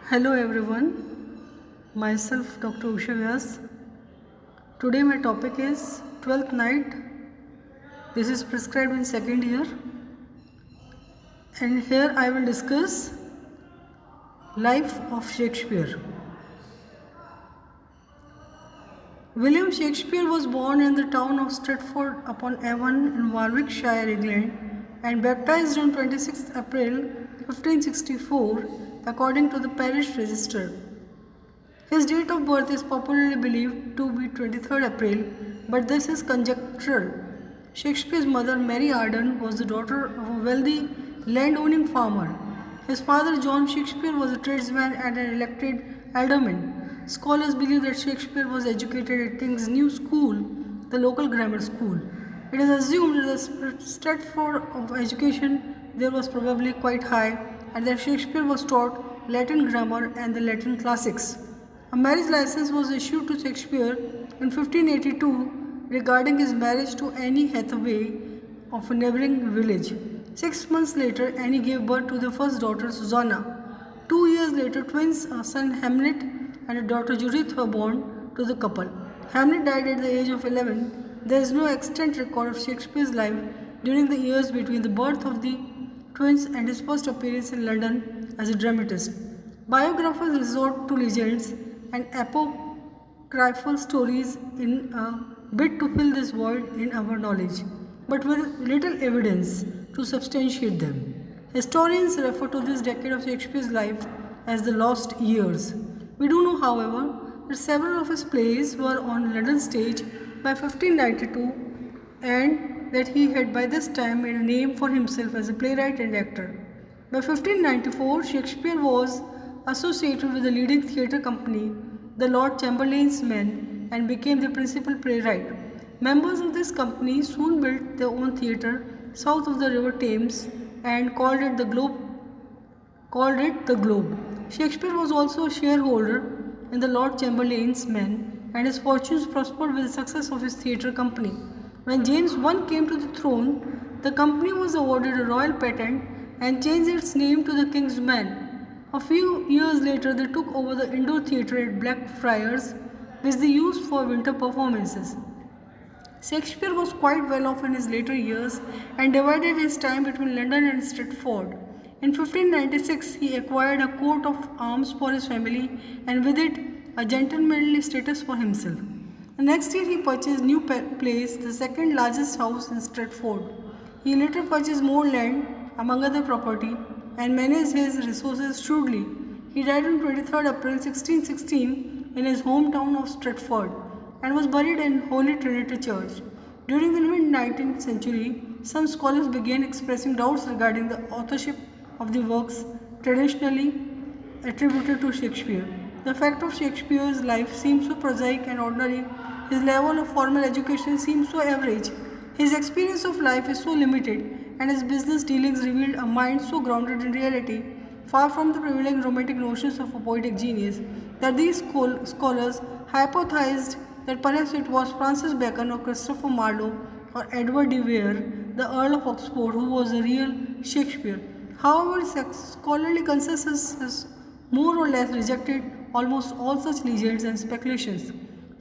Hello everyone, myself Dr. Usha Vyas. Today my topic is 12th night. This is prescribed in second year, and here I will discuss life of Shakespeare. William Shakespeare was born in the town of Stratford upon Avon in Warwickshire, England, and baptized on 26th April 1564 according to the parish register. His date of birth is popularly believed to be 23rd April, but this is conjectural. Shakespeare's mother, Mary Arden, was the daughter of a wealthy land-owning farmer. His father, John Shakespeare, was a tradesman and an elected alderman. Scholars believe that Shakespeare was educated at King's New School, the local grammar school. It is assumed that the Stratford of education there was probably quite high, and that Shakespeare was taught Latin grammar and the Latin classics. A marriage license was issued to Shakespeare in 1582 regarding his marriage to Anne Hathaway of a neighboring village. 6 months later, Anne gave birth to their first daughter, Susanna. 2 years later, twins, a son Hamlet and a daughter Judith, were born to the couple. Hamlet died at the age of 11. There is no extant record of Shakespeare's life during the years between the birth of the twins and his first appearance in London as a dramatist. Biographers resort to legends and apocryphal stories in a bid to fill this void in our knowledge, but with little evidence to substantiate them. Historians refer to this decade of Shakespeare's life as the lost years. We do know, however, that several of his plays were on London stage by 1592 and that he had by this time made a name for himself as a playwright and actor. By 1594, Shakespeare was associated with the leading theatre company, the Lord Chamberlain's Men, and became the principal playwright. Members of this company soon built their own theatre south of the River Thames and called it the Globe. Shakespeare was also a shareholder in the Lord Chamberlain's Men, and his fortunes prospered with the success of his theatre company. When James I came to the throne, the company was awarded a royal patent and changed its name to the King's Men. A few years later, they took over the indoor theatre at Blackfriars, which they used for winter performances. Shakespeare was quite well off in his later years and divided his time between London and Stratford. In 1596, he acquired a coat of arms for his family and with it a gentlemanly status for himself. The next year, he purchased New Place, the second largest house in Stratford. He later purchased more land, among other property, and managed his resources shrewdly. He died on 23rd April 1616 in his hometown of Stratford and was buried in Holy Trinity Church. During the mid-19th century, some scholars began expressing doubts regarding the authorship of the works traditionally attributed to Shakespeare. The fact of Shakespeare's life seems so prosaic and ordinary, his level of formal education seems so average, his experience of life is so limited, and his business dealings revealed a mind so grounded in reality, far from the prevailing romantic notions of a poetic genius, that these scholars hypothesized that perhaps it was Francis Bacon or Christopher Marlowe or Edward de Vere, the Earl of Oxford, who was the real Shakespeare. However, scholarly consensus has more or less rejected almost all such legends and speculations.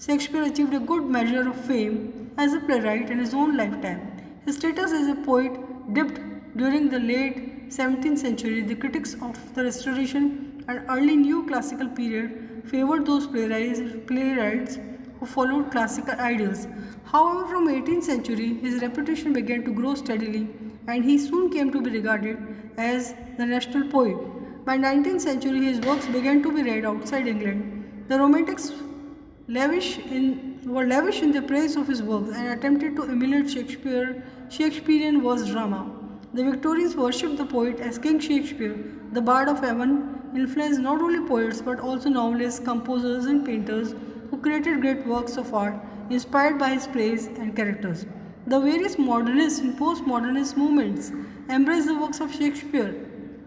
Shakespeare achieved a good measure of fame as a playwright in his own lifetime. His status as a poet dipped during the late 17th century. The critics of the Restoration and early New Classical period favored those playwrights who followed classical ideals. However, from 18th century, his reputation began to grow steadily, and he soon came to be regarded as the national poet. By 19th century, his works began to be read outside England. The Romantics were lavish in the praise of his works and attempted to emulate Shakespearean verse drama. The Victorians worshipped the poet as King Shakespeare. The Bard of Avon influenced not only poets but also novelists, composers, and painters who created great works of art inspired by his plays and characters. The various modernist and postmodernist movements embraced the works of Shakespeare,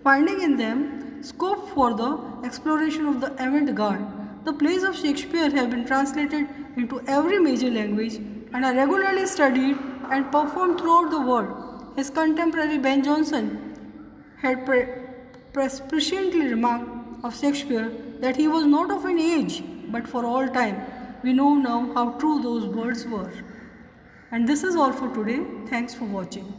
finding in them scope for the exploration of the avant-garde. The plays of Shakespeare have been translated into every major language and are regularly studied and performed throughout the world. His contemporary Ben Jonson had presciently remarked, of Shakespeare that he was not of an age but for all time. We know now how true those words were. And this is all for today. Thanks for watching.